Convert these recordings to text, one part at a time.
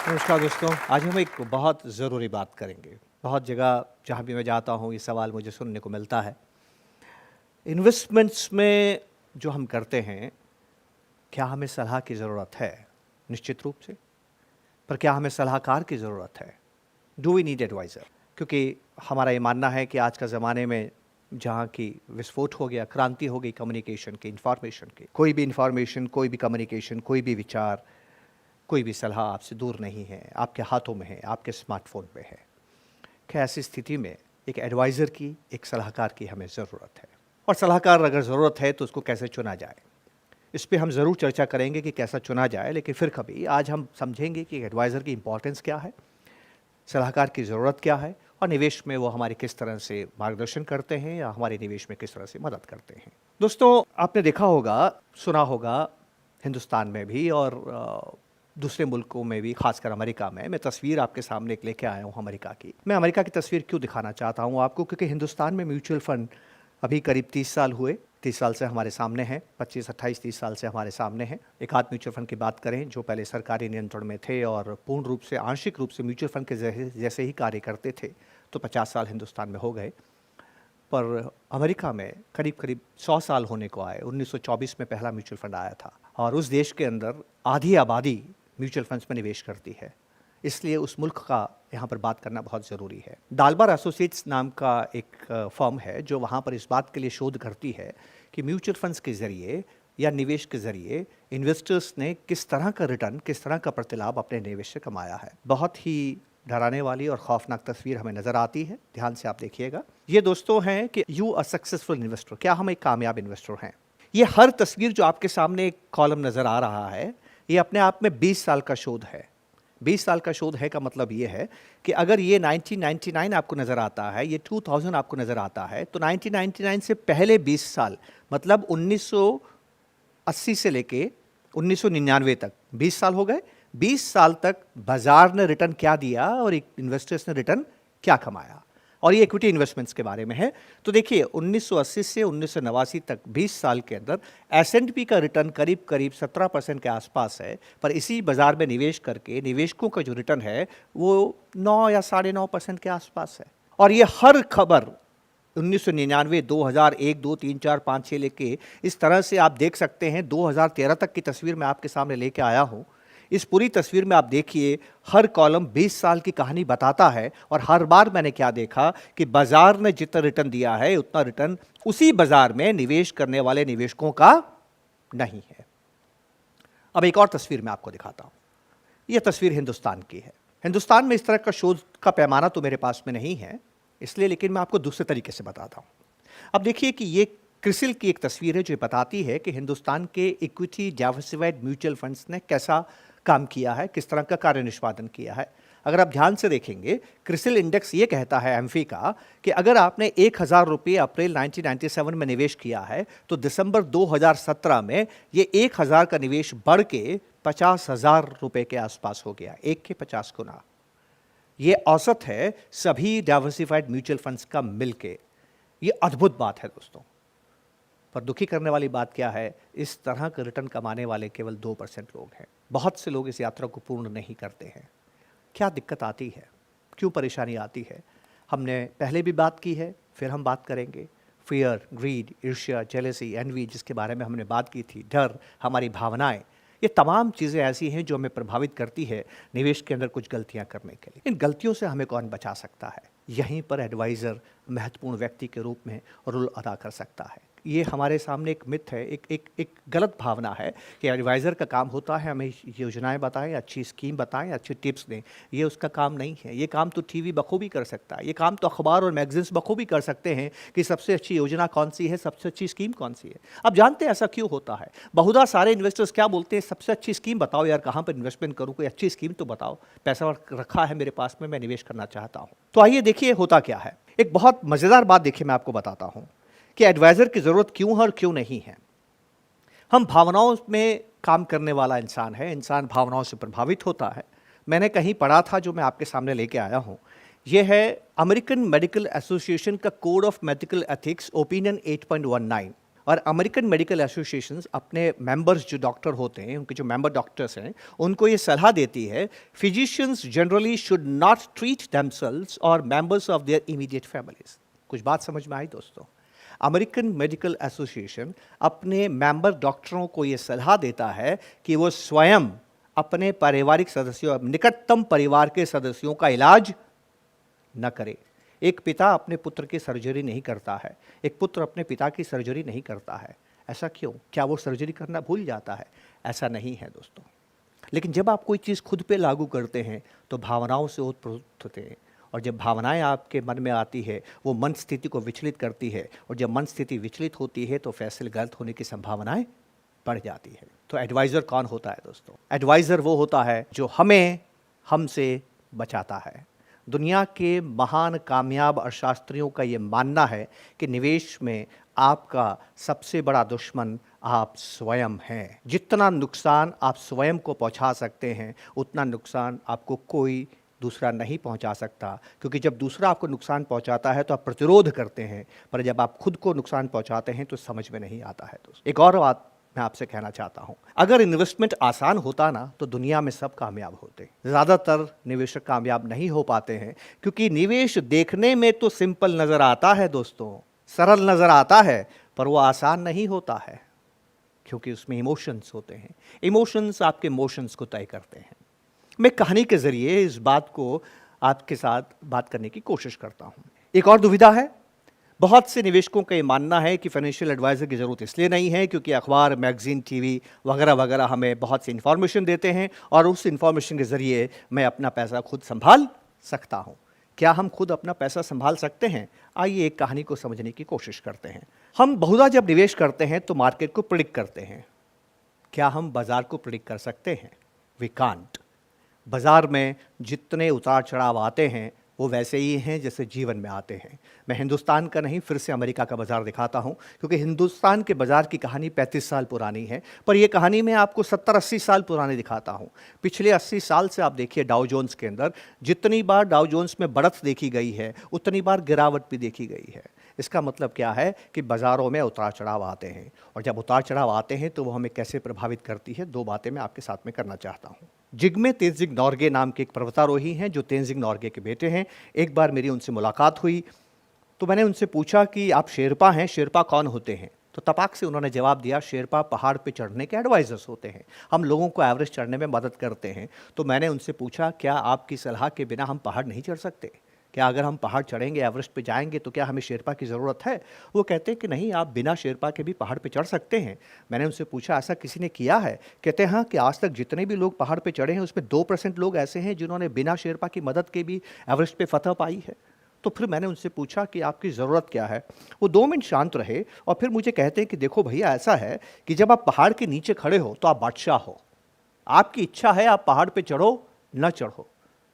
नमस्कार दोस्तों, आज हम एक बहुत ज़रूरी बात करेंगे। बहुत जगह जहाँ भी मैं जाता हूँ ये सवाल मुझे सुनने को मिलता है। इन्वेस्टमेंट्स में जो हम करते हैं, क्या हमें सलाह की ज़रूरत है? निश्चित रूप से। पर क्या हमें सलाहकार की ज़रूरत है? Do we need adviser? क्योंकि हमारा ये मानना है कि आज का ज़माने में जहाँ की विस्फोट हो गया, क्रांति हो गई कम्युनिकेशन की, इन्फॉर्मेशन की। कोई भी इन्फॉर्मेशन, कोई भी कम्युनिकेशन, कोई भी विचार, कोई भी सलाह आपसे दूर नहीं है, आपके हाथों में है, आपके स्मार्टफ़ोन में है। क्या ऐसी स्थिति में एक एडवाइज़र की, एक सलाहकार की हमें ज़रूरत है। और सलाहकार अगर ज़रूरत है तो उसको कैसे चुना जाए? इस पे हम ज़रूर चर्चा करेंगे कि कैसा चुना जाए, लेकिन फिर कभी आज हम समझेंगे कि एडवाइज़र की इम्पोर्टेंस क्या है, सलाहकार की ज़रूरत क्या है और निवेश में वो हमारी किस तरह से मार्गदर्शन करते हैं या हमारे निवेश में किस तरह से मदद करते हैं। दोस्तों, आपने देखा होगा, सुना होगा हिंदुस्तान में भी और दूसरे मुल्कों में भी, खासकर अमेरिका में। मैं तस्वीर आपके सामने एक लेके आया हूँ अमेरिका की। मैं अमेरिका की तस्वीर क्यों दिखाना चाहता हूँ आपको, क्योंकि हिंदुस्तान में म्यूचुअल फ़ंड अभी करीब 30 साल हुए, 30 साल से हमारे सामने हैं, 25, 28, 30 साल से हमारे सामने हैं। एक आध म्यूचुअल फ़ंड की बात करें जो पहले सरकारी नियंत्रण में थे और पूर्ण रूप से, आंशिक रूप से म्यूचुअल फ़ंड के जैसे ही कार्य करते थे, तो 50 साल हिंदुस्तान में हो गए। पर अमेरिका में करीब करीब 100 साल होने को आए। 1924 में पहला म्यूचुअल फंड आया था और उस देश के अंदर आधी आबादी म्यूचुअल फंड्स में निवेश करती है। इसलिए उस मुल्क का यहाँ पर बात करना बहुत ज़रूरी है। डालबार एसोसिएट्स नाम का एक फर्म है जो वहाँ पर इस बात के लिए शोध करती है कि म्यूचुअल फंड्स के ज़रिए या निवेश के ज़रिए इन्वेस्टर्स ने किस तरह का रिटर्न, किस तरह का प्रतिलाभ अपने निवेश से कमाया है। बहुत ही डराने वाली और खौफनाक तस्वीर हमें नज़र आती है। ध्यान से आप देखिएगा। ये दोस्तों हैं कि यू अ सक्सेसफुल इन्वेस्टर, क्या हम एक कामयाब इन्वेस्टर हैं? ये हर तस्वीर जो आपके सामने एक कॉलम नज़र आ रहा है, ये अपने आप में 20 साल का शोध है। 20 साल का शोध है का मतलब ये है कि अगर ये 1999 आपको नज़र आता है, ये 2000 आपको नज़र आता है, तो 1999 से पहले 20 साल, मतलब 1980 से लेके 1999 तक 20 साल हो गए। 20 साल तक बाजार ने रिटर्न क्या दिया और इन्वेस्टर्स ने रिटर्न क्या कमाया, और ये इक्विटी इन्वेस्टमेंट्स के बारे में है। तो देखिए 1980 से 1989 तक 20 साल के अंदर S&P का रिटर्न करीब करीब 17% के आसपास है। पर इसी बाजार में निवेश करके निवेशकों का जो रिटर्न है वो 9 या 9.5% के आसपास है। और ये हर खबर 1999, 2001, 2, 3, 4, 5, 6 लेके इस तरह से आप देख सकते हैं। 2013 तक की तस्वीर मैं आपके सामने लेके आया हूँ। इस पूरी तस्वीर में आप देखिए, हर कॉलम 20 साल की कहानी बताता है और हर बार मैंने क्या देखा कि बाजार ने जितना रिटर्न दिया है उतना रिटर्न उसी बाजार में निवेश करने वाले निवेशकों का नहीं है। अब एक और तस्वीर मैं आपको दिखाता हूं। यह तस्वीर हिंदुस्तान की है। हिंदुस्तान में इस तरह का शोध का पैमाना तो मेरे पास में नहीं है इसलिए, लेकिन मैं आपको दूसरे तरीके से बताता हूं। अब देखिए कि ये क्रिसिल की एक तस्वीर है जो बताती है कि हिंदुस्तान के इक्विटी डाइवर्सिफाइड म्यूचुअल फंड्स ने कैसा काम किया है, किस तरह का कार्य निष्पादन किया है। अगर आप ध्यान से देखेंगे, क्रिसिल इंडेक्स ये कहता है एम्फी का कि अगर आपने 1000 रुपये अप्रैल 1997 में निवेश किया है तो दिसंबर 2017 में ये 1000 का निवेश बढ़ के 50,000 रुपये के आसपास हो गया, 1 के 50 गुना। ये औसत है सभी डाइवर्सिफाइड म्यूचुअल फंड्स का मिलके। ये अद्भुत बात है दोस्तों। पर दुखी करने वाली बात क्या है, इस तरह का रिटर्न कमाने वाले केवल 2% लोग हैं। बहुत से लोग इस यात्रा को पूर्ण नहीं करते हैं। क्या दिक्कत आती है, क्यों परेशानी आती है, हमने पहले भी बात की है, फिर हम बात करेंगे। फियर, ग्रीड, ईर्ष्या, जेलसी, एनवी, जिसके बारे में हमने बात की थी, डर, हमारी भावनाएं, ये तमाम चीज़ें ऐसी हैं जो हमें प्रभावित करती है निवेश के अंदर कुछ गलतियां करने के लिए। इन गलतियों से हमें कौन बचा सकता है? यहीं पर एडवाइज़र महत्वपूर्ण व्यक्ति के रूप में रोल अदा कर सकता है। ये हमारे सामने एक मिथ है, एक गलत भावना है कि एडवाइज़र का काम होता है हमें योजनाएं बताएं, अच्छी स्कीम बताएं, अच्छे टिप्स दें। ये उसका काम नहीं है। ये काम तो टीवी बखूबी कर सकता है। ये काम तो अखबार और मैगजीन्स बखूबी कर सकते हैं कि सबसे अच्छी योजना कौन सी है, सबसे अच्छी स्कीम कौन सी है। अब जानते हैं ऐसा क्यों होता है? बहुधा सारे इन्वेस्टर्स क्या बोलते हैं, सबसे अच्छी स्कीम बताओ यार, कहाँ पर इन्वेस्टमेंट करूँ, कोई अच्छी स्कीम तो बताओ, पैसा रखा है मेरे पास में, मैं निवेश करना चाहता हूँ। तो आइए देखिए होता क्या है। एक बहुत मज़ेदार बात देखिए मैं आपको बताता हूँ कि एडवाइज़र की ज़रूरत क्यों है और क्यों नहीं है। हम भावनाओं में काम करने वाला इंसान है, इंसान भावनाओं से प्रभावित होता है। मैंने कहीं पढ़ा था जो मैं आपके सामने लेके आया हूँ। यह है अमेरिकन मेडिकल एसोसिएशन का code of medical ethics opinion 8.19। और अमेरिकन मेडिकल एसोसिएशंस अपने मेंबर्स जो डॉक्टर होते हैं, उनके जो मेंबर डॉक्टर्स हैं, उनको ये सलाह देती है, physicians generally should not treat themselves और members of their immediate families. कुछ बात समझ में आई दोस्तों? अमेरिकन मेडिकल एसोसिएशन अपने मेंबर डॉक्टरों को ये सलाह देता है कि वो स्वयं अपने पारिवारिक सदस्यों, निकटतम परिवार के सदस्यों का इलाज न करे। एक पिता अपने पुत्र की सर्जरी नहीं करता है, एक पुत्र अपने पिता की सर्जरी नहीं करता है। ऐसा क्यों? क्या वो सर्जरी करना भूल जाता है? ऐसा नहीं है दोस्तों। लेकिन जब आप कोई चीज़ खुद पे लागू करते हैं तो भावनाओं से ओतप्रोत होते हैं, और जब भावनाएं आपके मन में आती है वो मन स्थिति को विचलित करती है, और जब मन स्थिति विचलित होती है तो फैसले गलत होने की संभावनाएं बढ़ जाती है। तो एडवाइज़र कौन होता है दोस्तों? एडवाइज़र वो होता है जो हमें हमसे बचाता है। दुनिया के महान कामयाब अर्थशास्त्रियों का ये मानना है कि निवेश में आपका सबसे बड़ा दुश्मन आप स्वयं हैं। जितना नुकसान आप स्वयं को पहुंचा सकते हैं उतना नुकसान आपको कोई दूसरा नहीं पहुंचा सकता, क्योंकि जब दूसरा आपको नुकसान पहुंचाता है तो आप प्रतिरोध करते हैं, पर जब आप खुद को नुकसान पहुंचाते हैं तो समझ में नहीं आता है दोस्तों। एक और बात मैं आपसे कहना चाहता हूं, अगर इन्वेस्टमेंट आसान होता ना तो दुनिया में सब कामयाब होते। ज़्यादातर निवेशक कामयाब नहीं हो पाते हैं क्योंकि निवेश देखने में तो सिंपल नज़र आता है दोस्तों, सरल नज़र आता है, पर वो आसान नहीं होता है, क्योंकि उसमें इमोशंस होते हैं। इमोशंस आपके मोशंस को तय करते हैं। मैं कहानी के ज़रिए इस बात को आपके साथ बात करने की कोशिश करता हूँ। एक और दुविधा है, बहुत से निवेशकों का ये मानना है कि फाइनेंशियल एडवाइज़र की ज़रूरत इसलिए नहीं है क्योंकि अखबार, मैगज़ीन, टीवी वगैरह वगैरह हमें बहुत सी इन्फॉर्मेशन देते हैं और उस इन्फॉर्मेशन के ज़रिए मैं अपना पैसा खुद संभाल सकता हूँ। क्या हम खुद अपना पैसा संभाल सकते हैं? आइए एक कहानी को समझने की कोशिश करते हैं। हम बहुधा जब निवेश करते हैं तो मार्केट को प्रिडिक्ट करते हैं। क्या हम बाज़ार को प्रिडिक्ट कर सकते हैं? We can't. बाज़ार में जितने उतार चढ़ाव आते हैं वो वैसे ही हैं जैसे जीवन में आते हैं। मैं हिंदुस्तान का नहीं, फिर से अमेरिका का बाज़ार दिखाता हूं, क्योंकि हिंदुस्तान के बाज़ार की कहानी 35 साल पुरानी है, पर यह कहानी मैं आपको 70-80 साल पुरानी दिखाता हूं। पिछले 80 साल से आप देखिए डाउ जोन्स के अंदर जितनी बार डाउ जोन्स में बढ़त देखी गई है उतनी बार गिरावट भी देखी गई है। इसका मतलब क्या है कि बाज़ारों में उतार चढ़ाव आते हैं, और जब उतार चढ़ाव आते हैं तो वो हमें कैसे प्रभावित करती है, दो बातें मैं आपके साथ में करना चाहता हूँ। जिग्मे तेंजिंग नोर्गे नाम के एक पर्वतारोही हैं जो तेंजिंग नोर्गे के बेटे हैं। एक बार मेरी उनसे मुलाकात हुई तो मैंने उनसे पूछा कि आप शेरपा हैं, शेरपा कौन होते हैं? तो तपाक से उन्होंने जवाब दिया, शेरपा पहाड़ पे चढ़ने के एडवाइजर्स होते हैं, हम लोगों को एवरेस्ट चढ़ने में मदद करते हैं। तो मैंने उनसे पूछा, क्या आपकी सलाह के बिना हम पहाड़ नहीं चढ़ सकते? क्या अगर हम पहाड़ चढ़ेंगे, एवरेस्ट पे जाएंगे तो क्या हमें शेरपा की ज़रूरत है? वो कहते हैं कि नहीं, आप बिना शेरपा के भी पहाड़ पे चढ़ सकते हैं। मैंने उनसे पूछा, ऐसा किसी ने किया है? कहते हैं हाँ, कि आज तक जितने भी लोग पहाड़ पे चढ़े हैं उसमें 2% लोग ऐसे हैं जिन्होंने बिना शेरपा की मदद के भी एवरेस्ट पे फतह पाई है। तो फिर मैंने उनसे पूछा कि आपकी ज़रूरत क्या है? वो 2 मिनट शांत रहे और फिर मुझे कहते हैं कि देखो भैया, ऐसा है कि जब आप पहाड़ के नीचे खड़े हो तो आप बादशाह हो। आपकी इच्छा है आप पहाड़ पे चढ़ो न चढ़ो,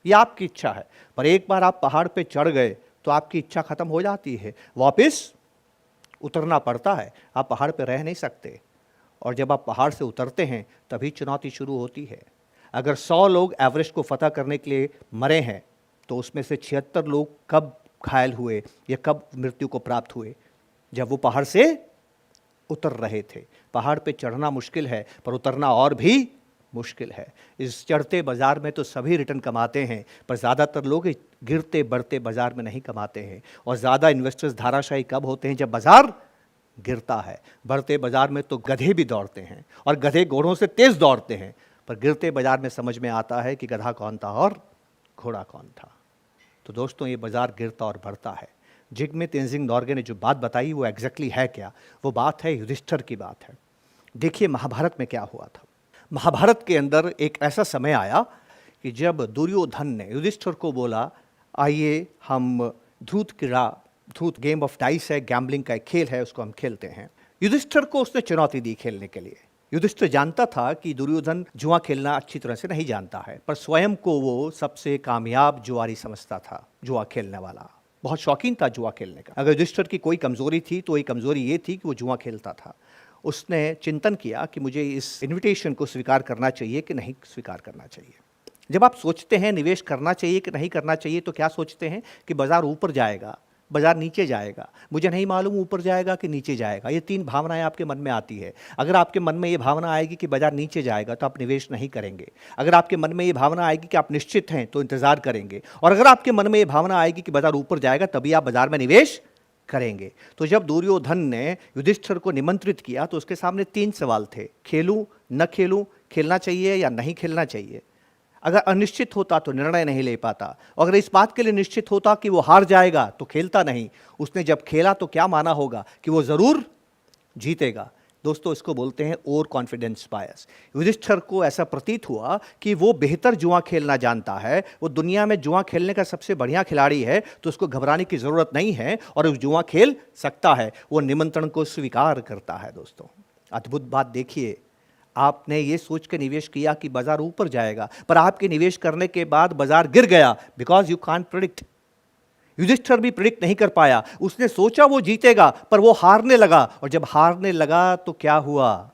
ये आपकी इच्छा है, पर एक बार आप पहाड़ पे चढ़ गए तो आपकी इच्छा खत्म हो जाती है, वापस उतरना पड़ता है। आप पहाड़ पे रह नहीं सकते, और जब आप पहाड़ से उतरते हैं तभी चुनौती शुरू होती है। अगर 100 लोग एवरेस्ट को फतह करने के लिए मरे हैं तो उसमें से 76 लोग कब घायल हुए या कब मृत्यु को प्राप्त हुए? जब वो पहाड़ से उतर रहे थे। पहाड़ पे चढ़ना मुश्किल है, पर उतरना और भी मुश्किल है। इस चढ़ते बाज़ार में तो सभी रिटर्न कमाते हैं, पर ज़्यादातर लोग गिरते बढ़ते बाज़ार में नहीं कमाते हैं। और ज़्यादा इन्वेस्टर्स धाराशायी कब होते हैं? जब बाज़ार गिरता है। बढ़ते बाज़ार में तो गधे भी दौड़ते हैं और गधे घोड़ों से तेज़ दौड़ते हैं, पर गिरते बाज़ार में समझ में आता है कि गधा कौन था और घोड़ा कौन था। तो दोस्तों, ये बाज़ार गिरता और बढ़ता है। जिग्मे तेंजिंग नोर्गे ने जो बात बताई वो एग्जैक्टली है क्या? वो बात है युधिष्ठिर की बात है। देखिए महाभारत में क्या हुआ था। महाभारत के अंदर एक ऐसा समय आया कि जब दुर्योधन ने युधिष्ठिर को बोला, आइए हम ध्रुत गेम ऑफ डाइस है, गैम्बलिंग का एक खेल है, उसको हम खेलते हैं। युधिष्ठिर को उसने चुनौती दी खेलने के लिए। युधिष्ठिर जानता था कि दुर्योधन जुआ खेलना अच्छी तरह से नहीं जानता है, पर स्वयं को वो सबसे कामयाब जुआरी समझता था, जुआ खेलने वाला, बहुत शौकीन था जुआ खेलने का। अगर युधिष्ठिर की कोई कमज़ोरी थी तो ये कमज़ोरी ये थी कि वो जुआ खेलता था। उसने चिंतन किया कि मुझे इस इनविटेशन को स्वीकार करना चाहिए कि नहीं स्वीकार करना चाहिए। जब आप सोचते हैं निवेश करना चाहिए कि नहीं करना चाहिए तो क्या सोचते हैं कि बाज़ार ऊपर जाएगा, बाजार नीचे जाएगा, मुझे नहीं मालूम ऊपर जाएगा कि नीचे जाएगा। ये तीन भावनाएं आपके मन में आती है। अगर आपके मन में ये भावना आएगी कि बाजार नीचे जाएगा तो आप निवेश नहीं करेंगे। अगर आपके मन में ये भावना आएगी कि आप निश्चित हैं तो इंतजार करेंगे। और अगर आपके मन में ये भावना आएगी कि बाजार ऊपर जाएगा तभी आप बाजार में निवेश करेंगे। तो जब दुर्योधन ने युधिष्ठिर को निमंत्रित किया तो उसके सामने तीन सवाल थे, खेलूं न खेलूं, खेलना चाहिए या नहीं खेलना चाहिए। अगर अनिश्चित होता तो निर्णय नहीं ले पाता, और अगर इस बात के लिए निश्चित होता कि वो हार जाएगा तो खेलता नहीं। उसने जब खेला तो क्या माना होगा कि वो जरूर जीतेगा। दोस्तों, इसको बोलते हैं ओवर कॉन्फिडेंस बायस। युधिष्ठिर को ऐसा प्रतीत हुआ कि वो बेहतर जुआ खेलना जानता है, वो दुनिया में जुआ खेलने का सबसे बढ़िया खिलाड़ी है, तो उसको घबराने की जरूरत नहीं है और वो जुआ खेल सकता है। वो निमंत्रण को स्वीकार करता है। दोस्तों, अद्भुत बात देखिए, आपने ये सोच के निवेश किया कि बाजार ऊपर जाएगा, पर आपके निवेश करने के बाद बाजार गिर गया, because you can't predict. Yudhishthir भी प्रिडिक्ट नहीं कर पाया। उसने सोचा वो जीतेगा, पर वो हारने लगा, और जब हारने लगा तो क्या हुआ?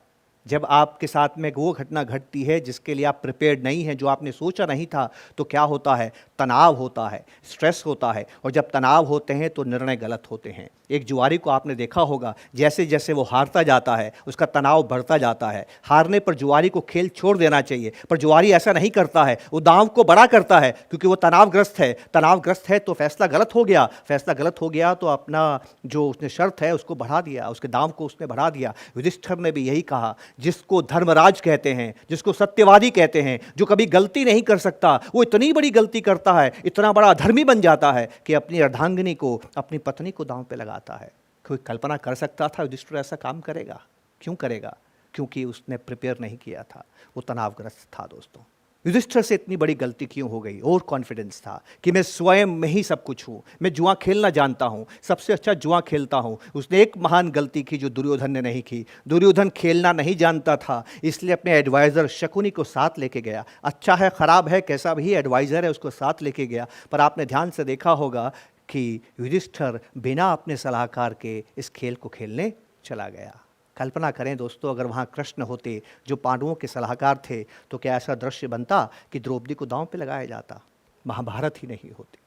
जब आपके साथ में वो घटना घटती है जिसके लिए आप प्रिपेयर्ड नहीं हैं, जो आपने सोचा नहीं था, तो क्या होता है? तनाव होता है, स्ट्रेस होता है, और जब तनाव होते हैं तो निर्णय गलत होते हैं। एक जुआरी को आपने देखा होगा, जैसे जैसे वो हारता जाता है उसका तनाव बढ़ता जाता है। हारने पर जुआरी को खेल छोड़ देना चाहिए, पर जुआरी ऐसा नहीं करता है, वो दांव को बड़ा करता है, क्योंकि वो तनावग्रस्त है। तनावग्रस्त है तो फैसला गलत हो गया, फैसला गलत हो गया तो अपना जो उसने शर्त है उसको बढ़ा दिया, उसके दांव को उसने बढ़ा दिया। युधिष्ठिर ने भी यही कहा, जिसको धर्मराज कहते हैं, जिसको सत्यवादी कहते हैं, जो कभी गलती नहीं कर सकता, वो इतनी बड़ी गलती करता है, इतना बड़ा अधर्मी बन जाता है कि अपनी अर्धांगिनी को, अपनी पत्नी को दांव पे लगाता है। कोई कल्पना कर सकता था युधिष्ठिर ऐसा काम करेगा? क्यों करेगा? क्योंकि उसने प्रिपेयर नहीं किया था, वो तनावग्रस्त था। दोस्तों, युधिष्ठिर से इतनी बड़ी गलती क्यों हो गई? और कॉन्फिडेंस था कि मैं स्वयं में ही सब कुछ हूँ, मैं जुआ खेलना जानता हूँ, सबसे अच्छा जुआ खेलता हूँ। उसने एक महान गलती की जो दुर्योधन ने नहीं की। दुर्योधन खेलना नहीं जानता था, इसलिए अपने एडवाइज़र शकुनी को साथ लेके गया। अच्छा है, ख़राब है, कैसा भी एडवाइज़र है, उसको साथ लेके गया। पर आपने ध्यान से देखा होगा कि युधिष्ठिर बिना अपने सलाहकार के इस खेल को खेलने चला गया। कल्पना करें दोस्तों, अगर वहाँ कृष्ण होते जो पांडवों के सलाहकार थे, तो क्या ऐसा दृश्य बनता कि द्रौपदी को दांव पे लगाया जाता? महाभारत ही नहीं होती।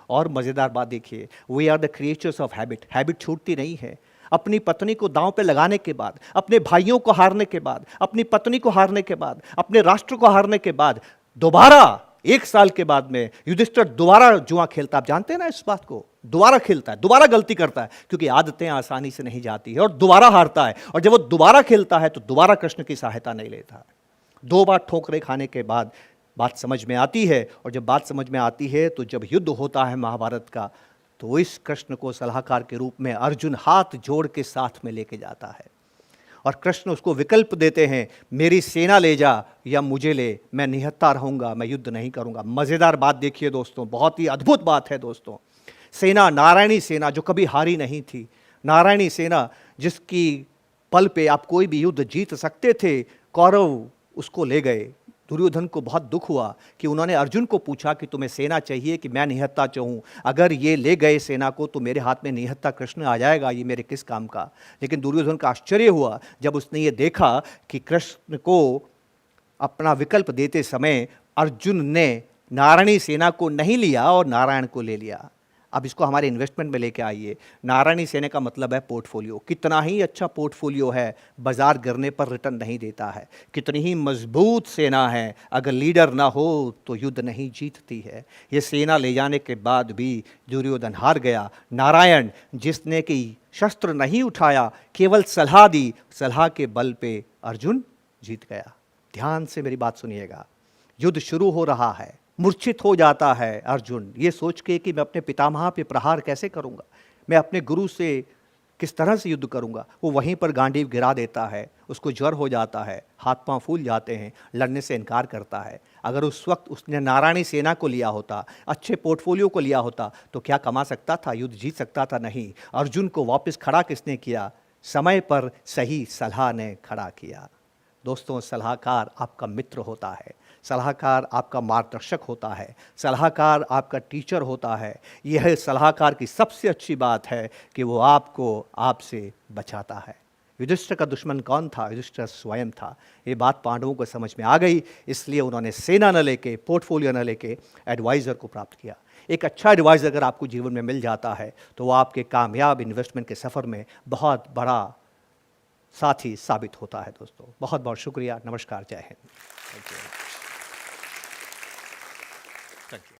और मज़ेदार बात देखिए, we are the creatures of habit. Habit छूटती नहीं है। अपनी पत्नी को दांव पे लगाने के बाद, अपने भाइयों को हारने के बाद, अपनी पत्नी को हारने के बाद, अपने राष्ट्र को हारने के बाद, दोबारा 1 साल के बाद में युधिष्ठिर दोबारा जुआ खेलता। आप जानते हैं ना इस बात को? दोबारा खेलता है, दोबारा गलती करता है, क्योंकि आदतें आसानी से नहीं जाती है, और दोबारा हारता है। और जब वो दोबारा खेलता है तो दोबारा कृष्ण की सहायता नहीं लेता। 2 बार ठोकरें खाने के बाद बात समझ में आती है, और जब बात समझ में आती है तो जब युद्ध होता है महाभारत का, तो इस कृष्ण को सलाहकार के रूप में अर्जुन हाथ जोड़ के साथ में लेके जाता है, और कृष्ण उसको विकल्प देते हैं, मेरी सेना ले जा या मुझे ले, मैं निहत्था रहूंगा, मैं युद्ध नहीं करूंगा। मज़ेदार बात देखिए दोस्तों, बहुत ही अद्भुत बात है दोस्तों। सेना, नारायणी सेना, जो कभी हारी नहीं थी, नारायणी सेना जिसकी पल पे आप कोई भी युद्ध जीत सकते थे, कौरव उसको ले गए। दुर्योधन को बहुत दुख हुआ कि उन्होंने अर्जुन को पूछा कि तुम्हें सेना चाहिए कि मैं निहत्था चाहूँ? अगर ये ले गए सेना को तो मेरे हाथ में निहत्था कृष्ण आ जाएगा, ये मेरे किस काम का। लेकिन दुर्योधन का आश्चर्य हुआ जब उसने ये देखा कि कृष्ण को अपना विकल्प देते समय अर्जुन ने नारायणी सेना को नहीं लिया और नारायण को ले लिया। अब इसको हमारे इन्वेस्टमेंट में लेके आइए। नारायणी सेना का मतलब है पोर्टफोलियो। कितना ही अच्छा पोर्टफोलियो है, बाजार गिरने पर रिटर्न नहीं देता है। कितनी ही मजबूत सेना है, अगर लीडर ना हो तो युद्ध नहीं जीतती है। ये सेना ले जाने के बाद भी दुर्योधन हार गया। नारायण जिसने कि शस्त्र नहीं उठाया, केवल सलाह दी, सलाह के बल पे अर्जुन जीत गया। ध्यान से मेरी बात सुनिएगा। युद्ध शुरू हो रहा है, मूर्छित हो जाता है अर्जुन ये सोच के कि मैं अपने पितामह पे प्रहार कैसे करूंगा, मैं अपने गुरु से किस तरह से युद्ध करूंगा। वो वहीं पर गांडीव गिरा देता है, उसको ज्वर हो जाता है, हाथ पांव फूल जाते हैं, लड़ने से इनकार करता है। अगर उस वक्त उसने नारायणी सेना को लिया होता, अच्छे पोर्टफोलियो को लिया होता, तो क्या कमा सकता था, युद्ध जीत सकता था? नहीं। अर्जुन को वापस खड़ा किसने किया? समय पर सही सलाह ने खड़ा किया। दोस्तों, सलाहकार आपका मित्र होता है, सलाहकार आपका मार्गदर्शक होता है, सलाहकार आपका टीचर होता है। यह सलाहकार की सबसे अच्छी बात है कि वो आपको आपसे बचाता है। युधिष्ठिर का दुश्मन कौन था? युधिष्ठिर स्वयं था। ये बात पांडवों को समझ में आ गई, इसलिए उन्होंने सेना न लेके, पोर्टफोलियो न लेके एडवाइज़र को प्राप्त किया। एक अच्छा एडवाइज़र अगर आपको जीवन में मिल जाता है तो वो आपके कामयाब इन्वेस्टमेंट के सफ़र में बहुत बड़ा साथी साबित होता है। दोस्तों, बहुत बहुत शुक्रिया। नमस्कार, जय हिंद। Thank you.